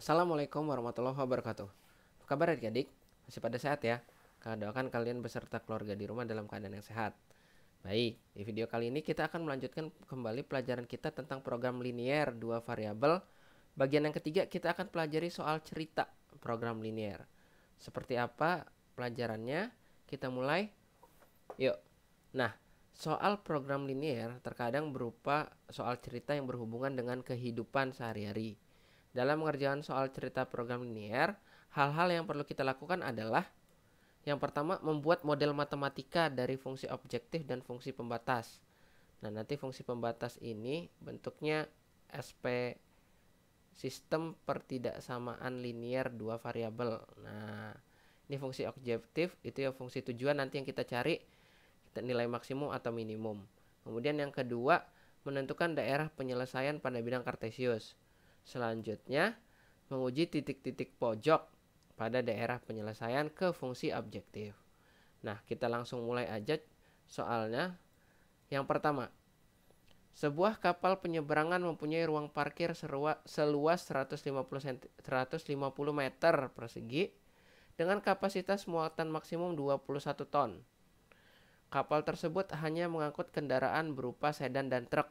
Assalamualaikum warahmatullahi wabarakatuh. Apa kabar adik-adik? Masih pada sehat ya? Doakan kalian beserta keluarga di rumah dalam keadaan yang sehat. Baik, di video kali ini kita akan melanjutkan kembali pelajaran kita tentang program linier dua variabel. Bagian yang ketiga kita akan pelajari soal cerita program linier. Seperti apa pelajarannya? Kita mulai. Yuk. Nah, soal program linier terkadang berupa soal cerita yang berhubungan dengan kehidupan sehari-hari. Dalam mengerjakan soal cerita program linier, hal-hal yang perlu kita lakukan adalah yang pertama, membuat model matematika dari fungsi objektif dan fungsi pembatas. Nah, nanti fungsi pembatas ini bentuknya SP, sistem pertidaksamaan linier dua variabel. Nah, ini fungsi objektif, itu ya fungsi tujuan nanti yang kita cari nilai maksimum atau minimum. Kemudian yang kedua, menentukan daerah penyelesaian pada bidang kartesius. Selanjutnya, menguji titik-titik pojok pada daerah penyelesaian ke fungsi objektif. Nah, kita langsung mulai aja soalnya. Yang pertama, sebuah kapal penyeberangan mempunyai ruang parkir seluas 150 meter persegi dengan kapasitas muatan maksimum 21 ton. Kapal tersebut hanya mengangkut kendaraan berupa sedan dan truk.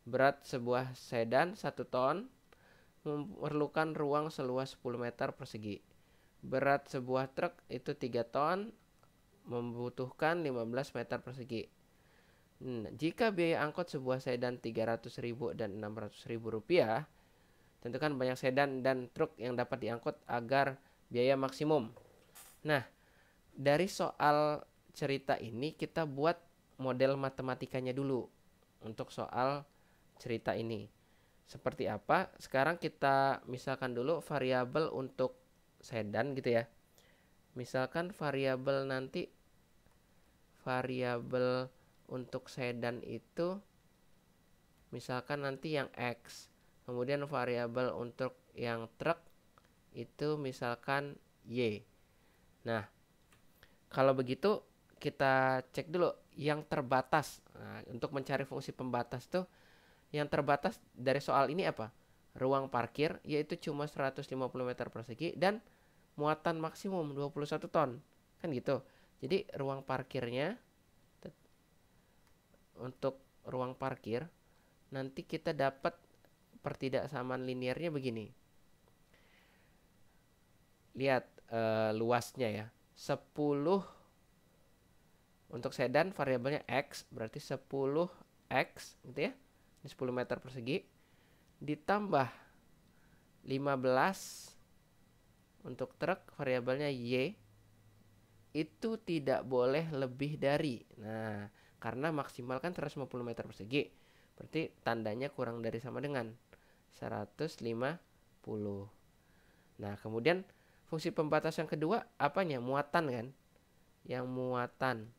Berat sebuah sedan 1 ton memerlukan ruang seluas 10 meter persegi. Berat sebuah truk itu 3 ton membutuhkan 15 meter persegi. Jika biaya angkut sebuah sedan 300.000 dan 600.000 rupiah, tentukan banyak sedan dan truk yang dapat diangkut agar biaya maksimum. Nah, dari soal cerita ini kita buat model matematikanya dulu untuk soal cerita ini. Seperti apa? Sekarang kita misalkan dulu variabel untuk sedan gitu ya. Misalkan variabel untuk sedan itu misalkan nanti yang X. Kemudian variabel untuk yang truk itu misalkan Y. Nah, kalau begitu kita cek dulu yang terbatas. Nah, untuk mencari fungsi pembatas tuh yang terbatas dari soal ini apa? Ruang parkir yaitu cuma 150 meter persegi dan muatan maksimum 21 ton. Kan gitu. Jadi ruang parkirnya untuk ruang parkir nanti kita dapat pertidaksamaan liniernya begini. Lihat luasnya ya. 10 untuk sedan variabelnya X berarti 10X gitu ya. 10 meter persegi ditambah 15 untuk truk variabelnya Y itu tidak boleh lebih dari. Nah, karena maksimal kan 150 meter persegi. Berarti tandanya kurang dari sama dengan 150. Nah, kemudian fungsi pembatas yang kedua apanya? Muatan kan? Yang muatan.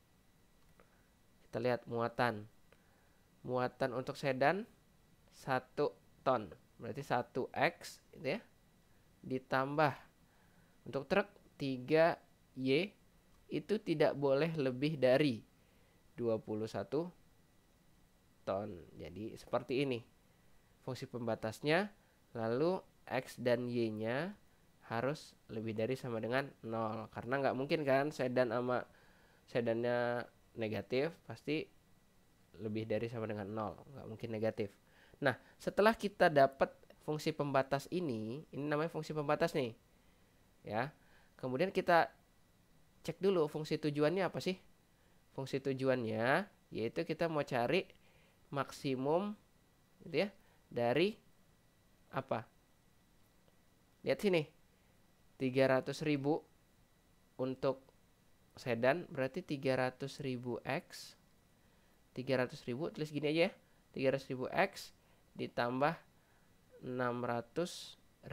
Kita lihat muatan. Muatan untuk sedan 1 ton. Berarti 1X gitu ya. Ditambah untuk truk 3Y itu tidak boleh lebih dari 21 ton. Jadi seperti ini fungsi pembatasnya. Lalu X dan Y-nya harus lebih dari sama dengan 0. Karena nggak mungkin kan sedan sama sedannya negatif, pasti lebih dari sama dengan 0. Nggak mungkin negatif. Nah, setelah kita dapat fungsi pembatas ini namanya fungsi pembatas nih. Ya. Kemudian kita cek dulu fungsi tujuannya apa sih? Fungsi tujuannya yaitu kita mau cari maksimum gitu ya dari apa? Lihat sini. 300.000 untuk sedan berarti 300.000 X. 300.000 tulis gini aja ya. 300.000 X ditambah 600.000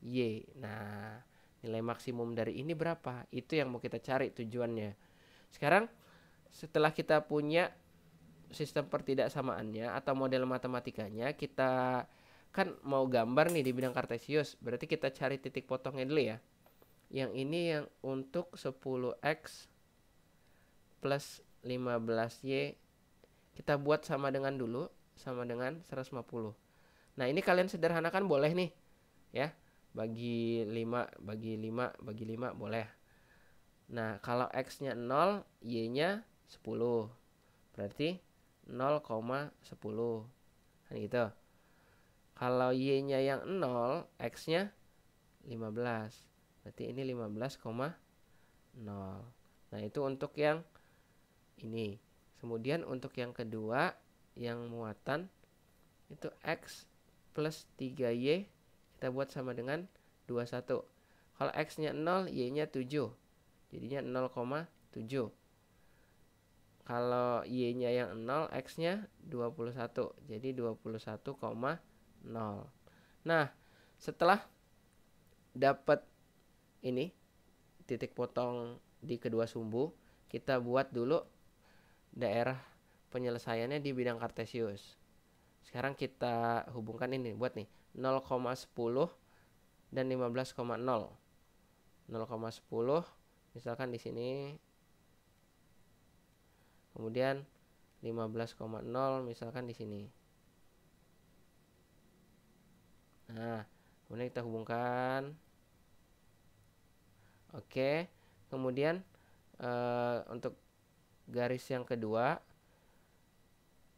Y. Nah, nilai maksimum dari ini berapa? Itu yang mau kita cari tujuannya. Sekarang setelah kita punya sistem pertidaksamaannya atau model matematikanya, kita kan mau gambar nih di bidang kartesius. Berarti kita cari titik potongnya dulu ya. Yang ini yang untuk 10X plus 15Y kita buat sama dengan dulu, sama dengan 150. Nah, ini kalian sederhanakan boleh nih. ya. Bagi 5, bagi 5, bagi 5 boleh. Nah, kalau X-nya 0, Y-nya 10. Berarti 0,10. Kan gitu. Kalau Y-nya yang 0, X-nya 15. Berarti ini 15,0. Nah, itu untuk yang ini. Kemudian untuk yang kedua, yang muatan itu X plus 3Y kita buat sama dengan 21. Kalau X-nya 0, Y-nya 7. Jadinya 0,7. Kalau Y-nya yang 0, X-nya 21. Jadi 21,0. Nah, setelah dapat ini titik potong di kedua sumbu, kita buat dulu daerah penyelesaiannya di bidang kartesius. Sekarang kita hubungkan ini, buat nih 0,10 dan 15,0. 0,10 misalkan di sini, kemudian 15,0 misalkan di sini. Nah, kemudian kita hubungkan. Oke, kemudian untuk garis yang kedua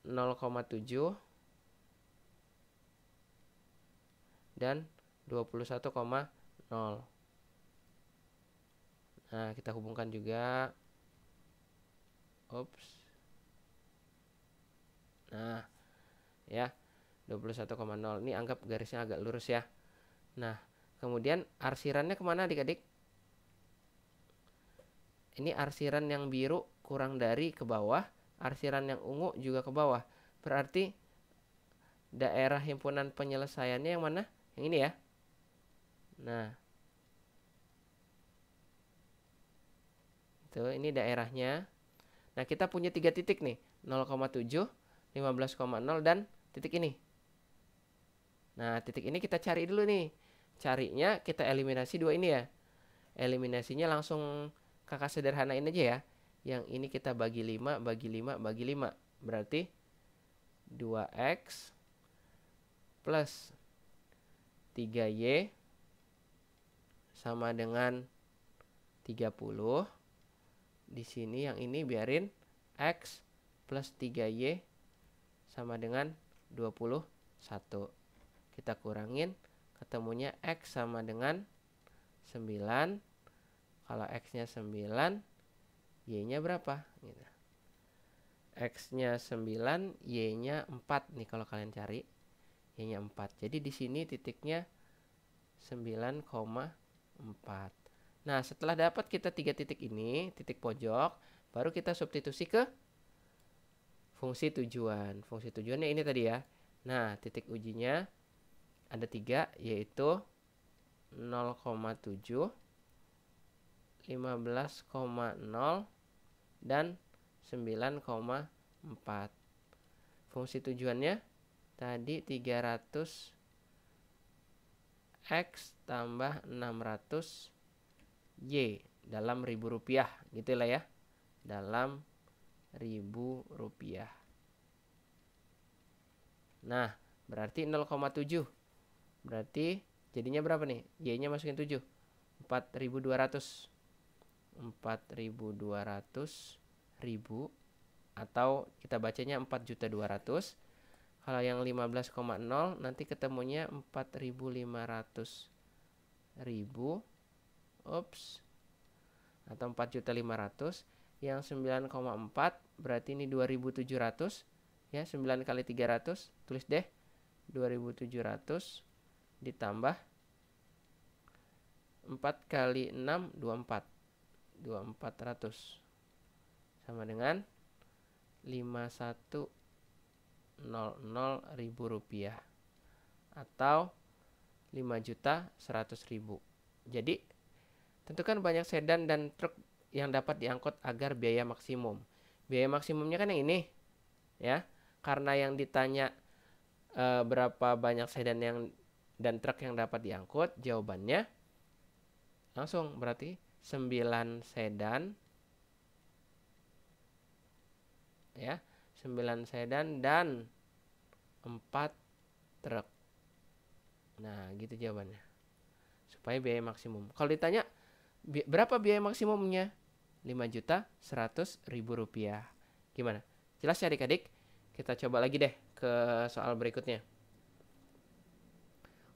0,7 dan 21,0. Nah, kita hubungkan juga. Ups. Nah, ya, 21,0. Ini anggap garisnya agak lurus ya. Nah, kemudian arsirannya kemana adik-adik? Ini arsiran yang biru kurang dari ke bawah, arsiran yang ungu juga ke bawah. Berarti daerah himpunan penyelesaiannya yang mana? Yang ini ya. Nah, itu ini daerahnya. Nah, kita punya 3 titik nih, 0,7, 15,0 dan titik ini. Nah, titik ini kita cari dulu nih. Carinya kita eliminasi dua ini ya. Eliminasinya langsung kakak sederhanain aja ya. Yang ini kita bagi 5, bagi 5, bagi 5. Berarti 2X plus 3Y sama dengan 30. Di sini yang ini biarin X plus 3Y sama dengan 21. Kita kurangin, ketemunya X sama dengan 9. Kalau X-nya 9, Y-nya berapa? Gitu. X-nya 9, Y-nya 4 nih kalau kalian cari. Y-nya 4. Jadi di sini titiknya 9,4. Nah, setelah dapat kita 3 titik ini, titik pojok, baru kita substitusi ke fungsi tujuan. Fungsi tujuannya ini tadi ya. Nah, titik ujinya ada 3, yaitu 0,7, 15,0 dan 9,4. Fungsi tujuannya tadi 300 X tambah 600 Y dalam Rp1.000 gitu lah ya. Dalam Rp1.000. Nah, berarti 0,7. Berarti jadinya berapa nih? Y-nya masukin 7. 4.200. 4.200 ribu, atau kita bacanya 4.200.000. Kalau yang 15,0 nanti ketemunya 4.500.000. Ups. Atau 4.500.000. Yang 9,4 berarti ini 2.700 ya. 9 kali 300, tulis deh 2.700 ditambah 4 kali 6, 24. 2400 sama dengan 5100.000 rupiah atau 5.100.000. Jadi tentukan banyak sedan dan truk yang dapat diangkut agar biaya maksimum. Biaya maksimumnya kan yang ini ya. Karena yang ditanya berapa banyak sedan dan truk yang dapat diangkut, jawabannya langsung berarti 9 sedan ya, 9 sedan dan 4 truk. Nah, gitu jawabannya. Supaya biaya maksimum. Kalau ditanya berapa biaya maksimumnya? 5.100.000 rupiah. Gimana? Jelas ya adik-adik? Kita coba lagi deh ke soal berikutnya.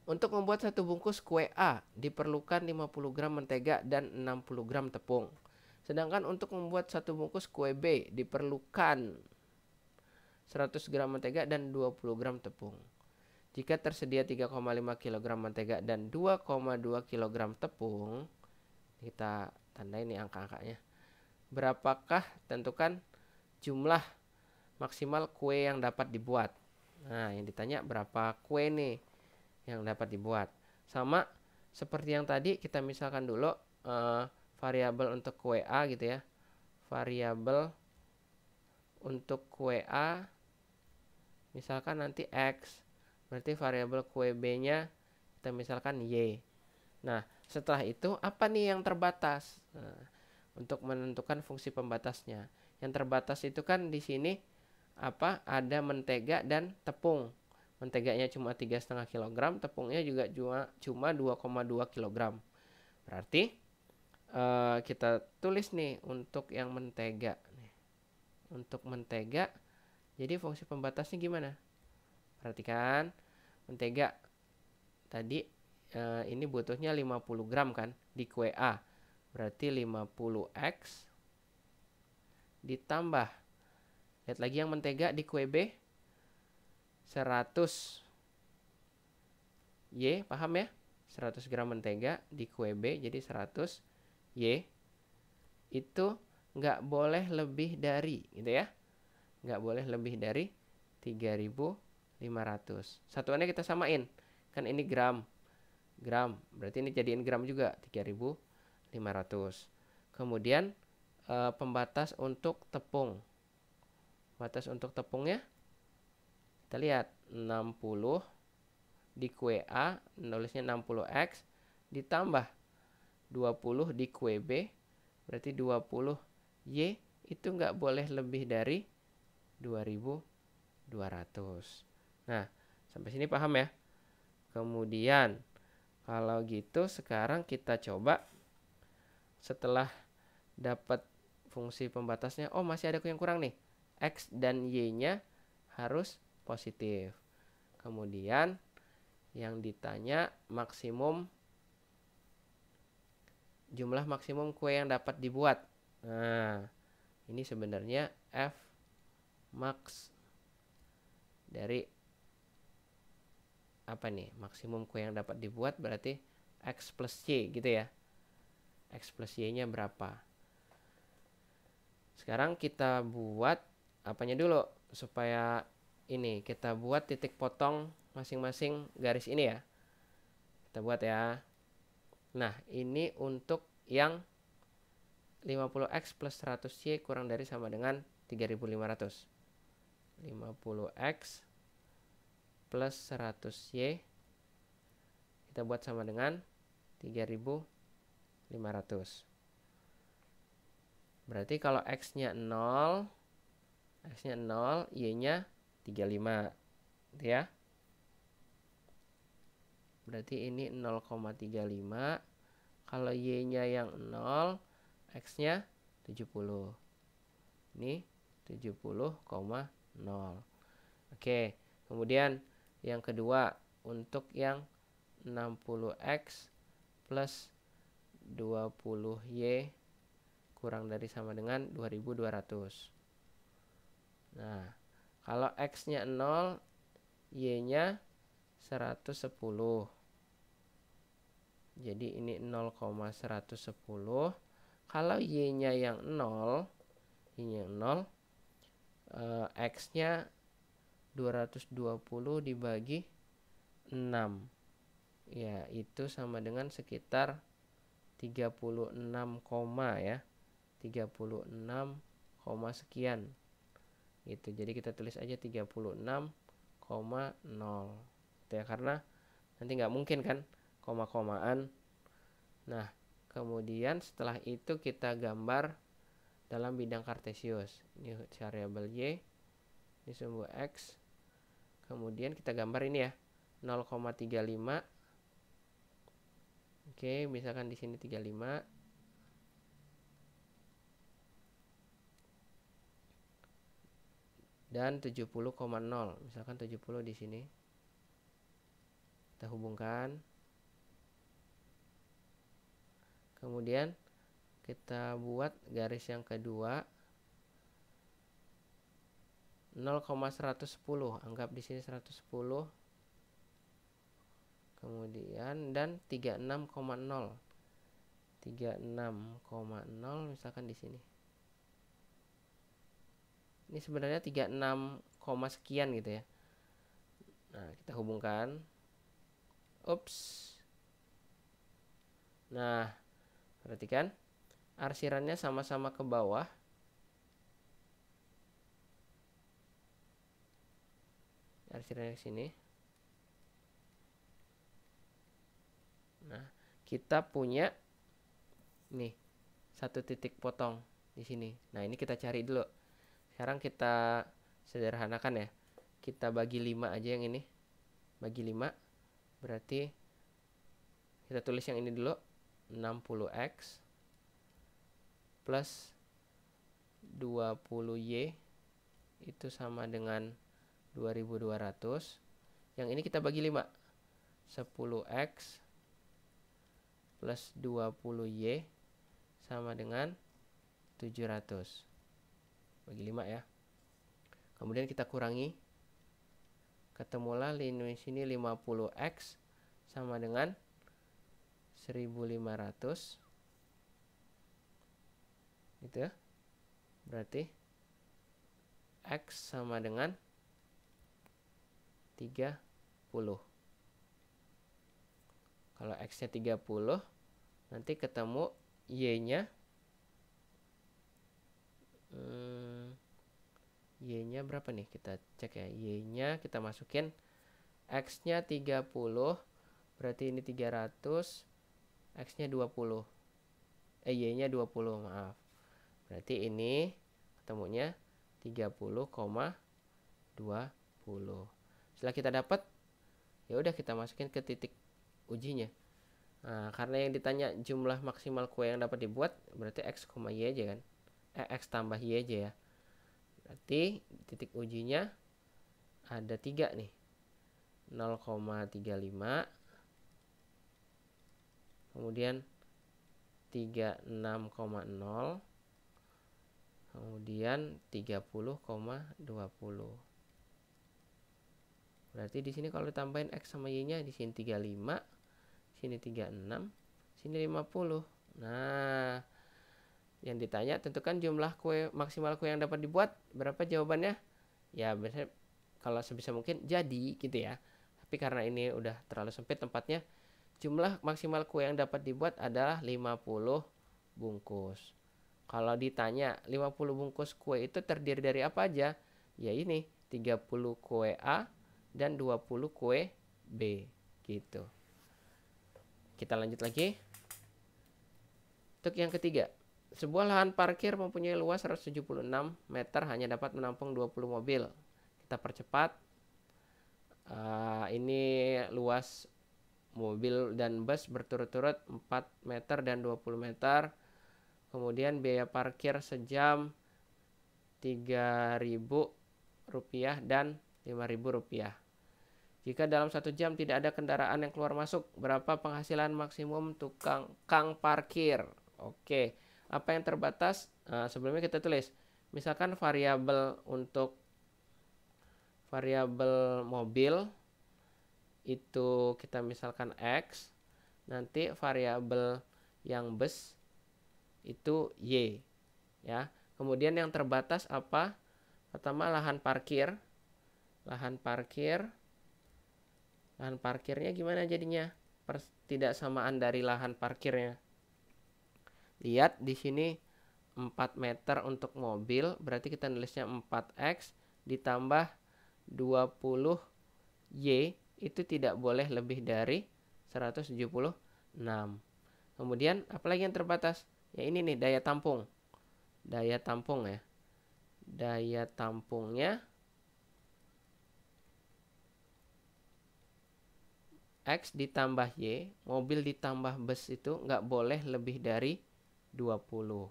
Untuk membuat satu bungkus kue A diperlukan 50 gram mentega dan 60 gram tepung. Sedangkan untuk membuat satu bungkus kue B diperlukan 100 gram mentega dan 20 gram tepung. Jika tersedia 3,5 kg mentega dan 2,2 kg tepung, kita tandai nih angka-angkanya. Berapakah tentukan jumlah maksimal kue yang dapat dibuat? Nah, yang ditanya berapa kue nih yang dapat dibuat. Sama seperti yang tadi, kita misalkan dulu variabel untuk kue A gitu ya. Variabel untuk kue A misalkan nanti X, berarti variabel kue B-nya kita misalkan Y. Nah, setelah itu apa nih yang terbatas? Nah, untuk menentukan fungsi pembatasnya. Yang terbatas itu kan di sini apa? Ada mentega dan tepung. Menteganya cuma 3,5 kg, tepungnya juga cuma 2,2 kg. Berarti kita tulis nih untuk yang mentega. Untuk mentega, jadi fungsi pembatasnya gimana? Perhatikan, mentega tadi ini butuhnya 50 gram kan di kue A. Berarti 50X ditambah, lihat lagi yang mentega di kue B, 100 Y, paham ya? 100 gram mentega di kue B, jadi 100 Y. Itu nggak boleh lebih dari, gitu ya. Nggak boleh lebih dari 3.500. Satuannya kita samain. Kan ini gram. Gram, berarti ini jadiin gram juga, 3.500. Kemudian pembatas untuk tepung. Batas untuk tepungnya kita lihat 60 di kue A, nulisnya 60X ditambah 20 di kue B, berarti 20 Y, itu nggak boleh lebih dari 2.200. Nah, sampai sini paham ya? Kemudian kalau gitu sekarang kita coba setelah dapat fungsi pembatasnya, oh masih ada yang kurang nih. X dan Y-nya harus positif. Kemudian yang ditanya maksimum, jumlah maksimum kue yang dapat dibuat. Nah, ini sebenarnya F max dari apa nih? Maksimum kue yang dapat dibuat berarti X plus Y gitu ya. X plus Y-nya berapa? Sekarang kita buat apanya dulu supaya ini kita buat titik potong masing-masing garis ini ya. Kita buat ya. Nah, ini untuk yang 50X plus 100Y kurang dari sama dengan 3.500. 50X plus 100Y kita buat sama dengan 3.500. Berarti kalau X-nya 0, Y-nya 35. Gitu ya. Berarti ini 0,35. Kalau Y-nya yang 0, X-nya 70. Ini 70,0. Oke, kemudian yang kedua untuk yang 60X plus 20Y kurang dari sama dengan 2.200. Nah, kalau X-nya 0, Y-nya 110. Jadi ini 0,110. Kalau Y-nya yang 0, X-nya 220 dibagi 6. Ya, itu sama dengan sekitar 36, ya. 36, sekian. Gitu. Jadi kita tulis aja 36,0. Gitu ya, karena nanti nggak mungkin kan koma-komaan. Nah, kemudian setelah itu kita gambar dalam bidang kartesius. Ini variabel Y, ini sumbu X. Kemudian kita gambar ini ya. 0,35. Oke, misalkan di sini 35. Dan 70,0, misalkan 70 di sini. Kita hubungkan. Kemudian kita buat garis yang kedua 0,110, anggap di sini 110. Kemudian dan 36,0. 36,0 misalkan di sini. Ini sebenarnya 36, sekian gitu ya. Nah, kita hubungkan. Ups. Nah, perhatikan arsirannya sama-sama ke bawah. Arsirannya ke sini. Nah, kita punya nih satu titik potong di sini. Nah, ini kita cari dulu. Sekarang kita sederhanakan ya. Kita bagi 5 aja yang ini. Bagi 5. Berarti kita tulis yang ini dulu. 60x plus 20y itu sama dengan 2200. Yang ini kita bagi 5. 10x plus 20y sama dengan 700. Bagi 5 ya. Kemudian kita kurangi. Ketemulah di sini 50x sama dengan 1500. Gitu ya. Berarti x sama dengan 30. Kalau x-nya 30, nanti ketemu y-nya. Y-nya berapa nih? Kita cek ya. Y-nya kita masukin. X-nya 30, berarti ini 300. X-nya 20. Y-nya 20, maaf. Berarti ini ketemunya 30,20. Setelah kita dapat, ya udah kita masukin ke titik ujinya. Nah, karena yang ditanya jumlah maksimal kue yang dapat dibuat, berarti x, y aja kan. X tambah y aja ya. Berarti titik ujinya ada 3 nih. 0,35. Kemudian 36,0. Kemudian 30,20. Berarti di sini kalau ditambahin x sama y-nya, di sini 35, sini 36, sini 50. Nah, yang ditanya tentukan jumlah kue maksimal kue yang dapat dibuat. Berapa jawabannya? Ya, biasanya kalau sebisa mungkin jadi gitu ya. Tapi karena ini udah terlalu sempit tempatnya, jumlah maksimal kue yang dapat dibuat adalah 50 bungkus. Kalau ditanya 50 bungkus kue itu terdiri dari apa aja? Ya ini, 30 kue A dan 20 kue B gitu. Kita lanjut lagi. Untuk yang ketiga, sebuah lahan parkir mempunyai luas 176 meter, hanya dapat menampung 20 mobil. Kita percepat. Ini luas mobil dan bus berturut-turut 4 meter dan 20 meter. Kemudian biaya parkir sejam Rp3.000 dan Rp5.000. Jika dalam 1 jam tidak ada kendaraan yang keluar masuk, berapa penghasilan maksimum tukang parkir? Oke, apa yang terbatas? Sebelumnya kita tulis, misalkan variabel untuk variabel mobil itu kita misalkan X, nanti variabel yang bus itu Y ya. Kemudian yang terbatas apa? Pertama lahan parkir. Lahan parkirnya gimana jadinya? Ketidaksamaan dari lahan parkirnya. Lihat di sini 4 meter untuk mobil, berarti kita nulisnya 4x ditambah 20y, itu tidak boleh lebih dari 176. Kemudian apalagi yang terbatas? Ya ini nih daya tampung. Daya tampung ya. Daya tampungnya X ditambah Y, mobil ditambah bus itu nggak boleh lebih dari 20.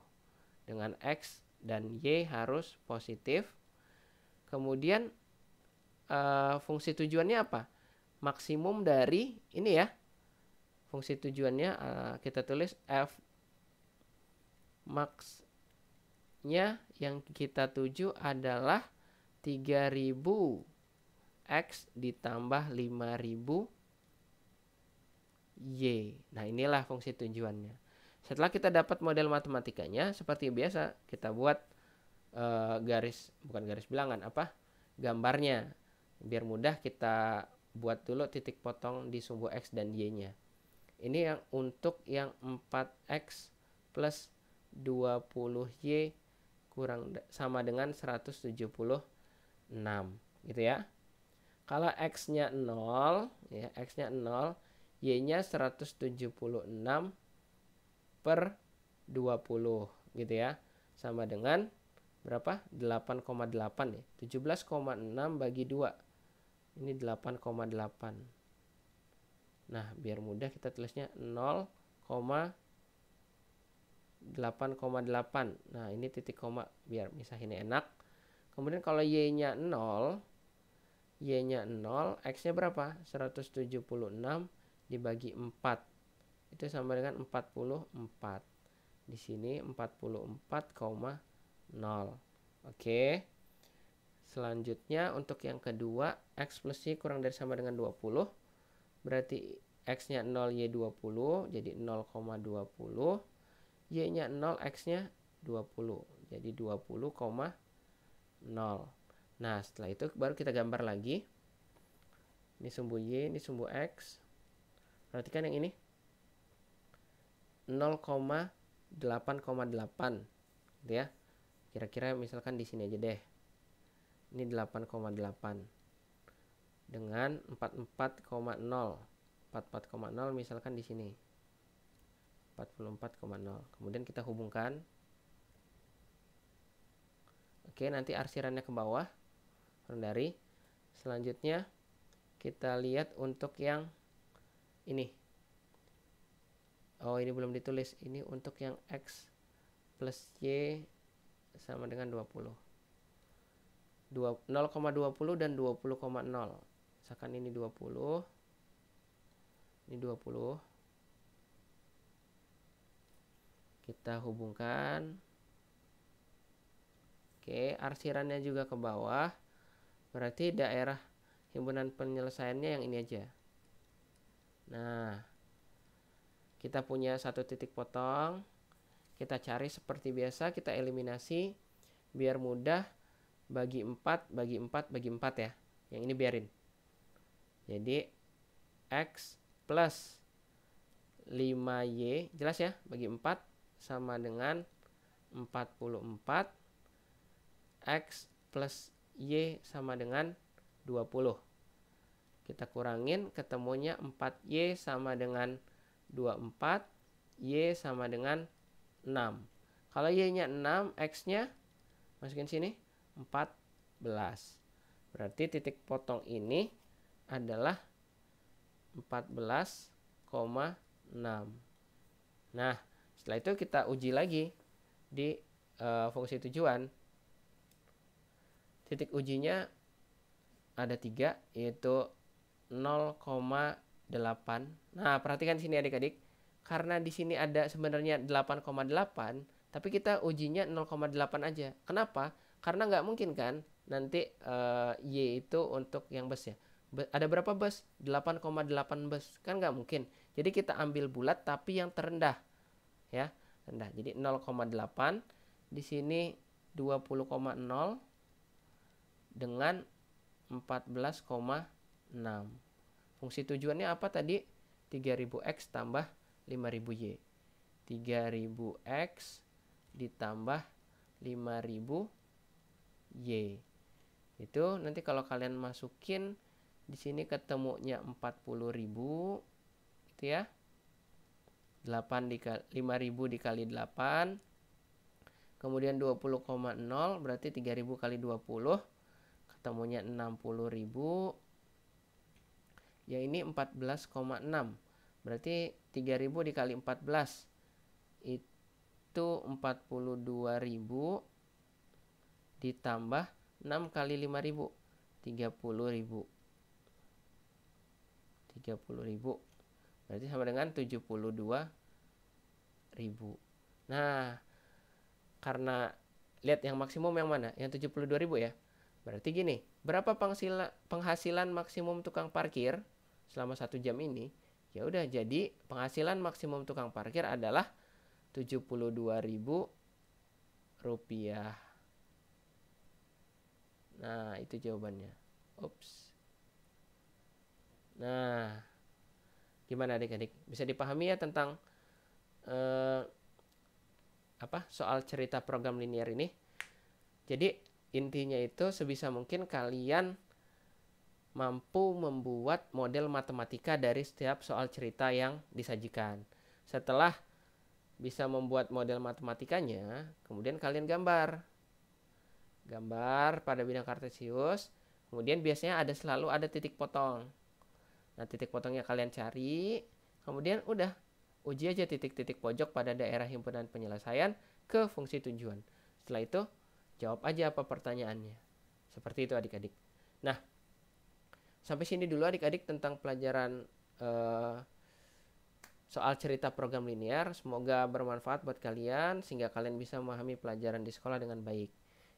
Dengan X dan Y harus positif. Kemudian fungsi tujuannya apa? Maksimum dari ini ya. Fungsi tujuannya kita tulis F max-nya yang kita tuju adalah 3000 X ditambah 5000 Y. Nah, inilah fungsi tujuannya. Setelah kita dapat model matematikanya, seperti biasa kita buat bukan garis bilangan, gambarnya. Biar mudah kita buat dulu titik potong di sumbu X dan Y-nya. Ini yang untuk yang 4X plus 20Y sama dengan 176 gitu ya. Kalau X-nya 0 ya, X-nya 0, Y-nya 176 per 20 gitu ya. Sama dengan berapa? 8,8 ya. 17,6 bagi 2. Ini 8,8. Nah, biar mudah kita tulisnya 0,8,8. Nah, ini titik koma biar misahinnya enak. Kemudian kalau Y-nya 0, X-nya berapa? 176 dibagi 4. Itu sama dengan 44. Di sini 44,0. Oke. Selanjutnya untuk yang kedua, X plus Y kurang dari sama dengan 20. Berarti X-nya 0, Y 20. Jadi 0,20. Y-nya 0, X-nya 20. Jadi 20,0. Nah, setelah itu baru kita gambar lagi. Ini sumbu Y, ini sumbu X. Perhatikan yang ini 0,8,8 gitu ya. Kira-kira misalkan di sini aja deh. Ini 8,8 dengan 44,0. 44,0 misalkan di sini 44,0. Kemudian kita hubungkan. Oke, nanti arsirannya ke bawah dari. Selanjutnya kita lihat untuk yang ini. Oh, ini belum ditulis. Ini untuk yang X plus Y sama dengan 20. 0,20 dan 20,0. Misalkan ini 20. Ini 20. Kita hubungkan. Oke, arsirannya juga ke bawah. Berarti daerah himpunan penyelesaiannya yang ini aja. Nah, kita punya satu titik potong. Kita cari seperti biasa, kita eliminasi biar mudah. Bagi 4, bagi 4, bagi 4 ya. Yang ini biarin. Jadi X plus 5Y, jelas ya, bagi 4 sama dengan 44. X plus Y sama dengan 20. Kita kurangin, ketemunya 4Y sama dengan 24. Y sama dengan 6. Kalau Y-nya 6, X-nya masukin sini 14. Berarti titik potong ini adalah 14,6. Nah, setelah itu kita uji lagi di fungsi tujuan. Titik ujinya ada 3, yaitu 0,8. Nah, perhatikan sini adik-adik. Karena di sini ada sebenarnya 8,8, tapi kita ujinya 0,8 aja. Kenapa? Karena nggak mungkin kan nanti Y itu untuk yang bus ya. Ada berapa bus? 8,8 bus. Kan nggak mungkin. Jadi kita ambil bulat tapi yang terendah. Ya, rendah. Jadi 0,8. Di sini 20,0 dengan 14,6. Fungsi tujuannya apa tadi? 3000X tambah 5000Y. 3000X ditambah 5000Y. Itu nanti kalau kalian masukin di sini ketemunya 40.000 gitu ya. 5.000 dikali 8. Kemudian 20,0 berarti 3.000 kali 20 ketemunya 60.000. yang ini 14,6. Berarti 3000 dikali 14 itu 42.000 ditambah 6 kali 5.000, 30.000. 30.000 berarti sama dengan 72.000. Nah, karena lihat yang maksimum yang mana? Yang 72.000 ya. Berarti gini, berapa penghasilan maksimum tukang parkir selama 1 jam ini? Ya udah, jadi penghasilan maksimum tukang parkir adalah 72.000 rupiah. Nah, itu jawabannya. Ups. Nah, gimana adik-adik? Bisa dipahami ya tentang soal cerita program linear ini? Jadi intinya itu sebisa mungkin kalian mampu membuat model matematika dari setiap soal cerita yang disajikan. Setelah bisa membuat model matematikanya, kemudian kalian gambar pada bidang kartesius. Kemudian biasanya selalu ada titik potong. Nah, titik potongnya kalian cari, kemudian udah uji aja titik-titik pojok pada daerah himpunan penyelesaian ke fungsi tujuan. Setelah itu jawab aja apa pertanyaannya. Seperti itu adik-adik. Nah, sampai sini dulu adik-adik tentang pelajaran soal cerita program linear. Semoga bermanfaat buat kalian sehingga kalian bisa memahami pelajaran di sekolah dengan baik.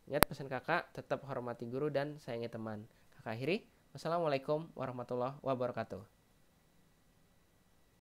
Ingat pesan kakak, tetap hormati guru dan sayangi teman. Kakak akhiri, wassalamualaikum warahmatullahi wabarakatuh.